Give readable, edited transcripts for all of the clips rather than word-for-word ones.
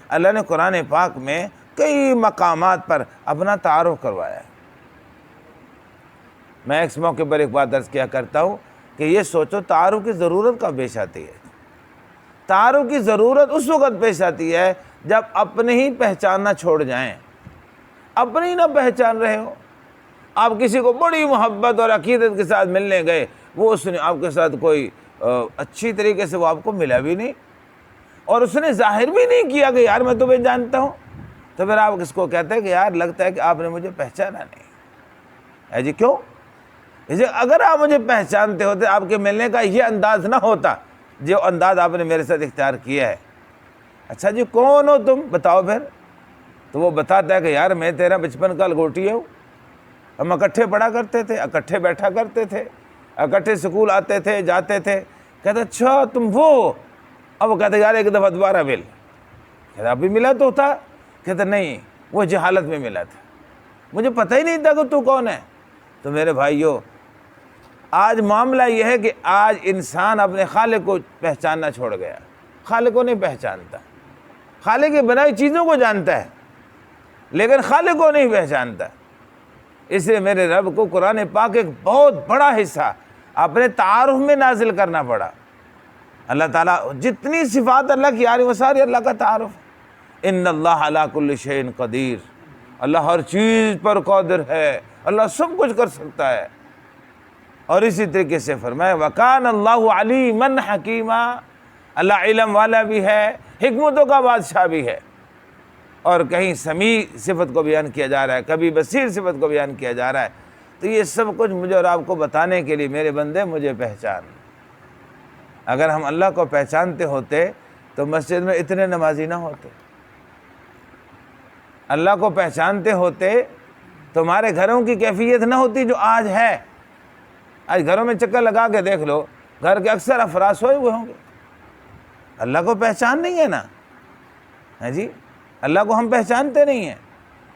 اللہ نے قرآن پاک میں کئی مقامات پر اپنا تعارف کروایا ہے۔ میں اس موقع پر ایک بات عرض کیا کرتا ہوں کہ یہ سوچو تعارف کی ضرورت کب پیش آتی ہے؟ تعارف کی ضرورت اس وقت پیش آتی ہے جب اپنے ہی پہچاننا چھوڑ جائیں، اپنی نہ پہچان رہے ہو۔ آپ کسی کو بڑی محبت اور عقیدت کے ساتھ ملنے گئے، وہ اس نے آپ کے ساتھ کوئی اچھی طریقے سے وہ آپ کو ملا بھی نہیں، اور اس نے ظاہر بھی نہیں کیا کہ یار میں تمہیں جانتا ہوں، تو پھر آپ کس کو کہتے ہیں کہ یار لگتا ہے کہ آپ نے مجھے پہچانا نہیں جی۔ کیوں؟ اگر آپ مجھے پہچانتے ہوتے، آپ کے ملنے کا یہ انداز نہ ہوتا جو انداز آپ نے میرے ساتھ اختیار کیا ہے۔ اچھا جی کون ہو تم بتاؤ پھر؟ تو وہ بتاتا ہے کہ یار میں تیرا بچپن کا لگوٹی ہوں، ہم اکٹھے پڑھا کرتے تھے، اکٹھے بیٹھا کرتے تھے، اکٹھے سکول آتے تھے جاتے تھے۔ کہتا اچھا تم وہ؟ اب وہ کہتے یار ایک دفعہ دوبارہ مل۔ کہتا ابھی ملا تو تھا؟ کہتا نہیں، وہ جہالت میں ملا تھا، مجھے پتہ ہی نہیں تھا کہ تو کون ہے۔ تو میرے بھائیو، آج معاملہ یہ ہے کہ آج انسان اپنے خالق کو پہچاننا چھوڑ گیا، خالق کو نہیں پہچانتا، خالق کی بنائی چیزوں کو جانتا ہے لیکن خالق کو نہیں پہچانتا۔ اس لیے میرے رب کو قرآن پاک ایک بہت بڑا حصہ اپنے تعارف میں نازل کرنا پڑا۔ اللہ تعالیٰ جتنی صفات اللہ کی آ رہی وہ ساری اللہ کا تعارف ہے۔ ان اللہ علی کل شیء قدیر، اللہ ہر چیز پر قادر ہے، اللہ سب کچھ کر سکتا ہے۔ اور اسی طریقے سے فرمایا وَكَانَ اللَّهُ عَلِيمًا حَكِيمًا، اللہ علم والا بھی ہے، حکمتوں کا بادشاہ بھی ہے۔ اور کہیں سمیع صفت کو بیان کیا جا رہا ہے، کبھی بصیر صفت کو بیان کیا جا رہا ہے۔ تو یہ سب کچھ مجھے اور آپ کو بتانے کے لیے میرے بندے مجھے پہچان۔ اگر ہم اللہ کو پہچانتے ہوتے تو مسجد میں اتنے نمازی نہ ہوتے۔ اللہ کو پہچانتے ہوتے تو ہمارے گھروں کی کیفیت نہ ہوتی جو آج ہے۔ آج گھروں میں چکر لگا کے دیکھ لو، گھر کے اکثر افراد سوئے ہوئے ہوں گے۔ اللہ کو پہچان نہیں ہے نا، ہے جی، اللہ کو ہم پہچانتے نہیں ہیں۔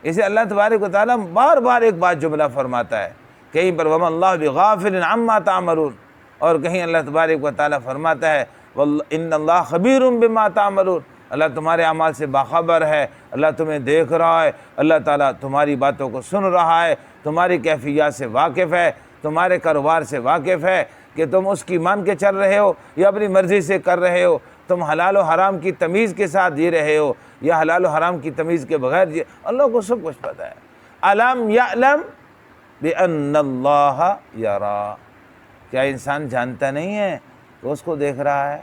اسے اللہ تبارک و تعالیٰ بار بار ایک بات جملہ فرماتا ہے، کہیں پر وَمَا اللَّهُ بِغَافِلٍ عَمَّا تَعْمَلُونَ، اور کہیں اللہ تبارک و تعالیٰ فرماتا ہے إِنَّ اللَّهَ خَبِيرٌ بِمَا تَعْمَلُونَ، اللہ تمہارے اعمال سے باخبر ہے، اللہ تمہیں دیکھ رہا ہے، اللہ تعالیٰ تمہاری باتوں کو سن رہا ہے، تمہاری کیفیات سے واقف ہے، تمہارے کاروبار سے واقف ہے کہ تم اس کی مان کے چل رہے ہو یا اپنی مرضی سے کر رہے ہو، تم حلال و حرام کی تمیز کے ساتھ جی رہے ہو یا حلال و حرام کی تمیز کے بغیر جی، اللہ کو سب کچھ پتہ ہے۔ الم یعلم بأن اللہ یرا، کیا انسان جانتا نہیں ہے کہ اس کو دیکھ رہا ہے؟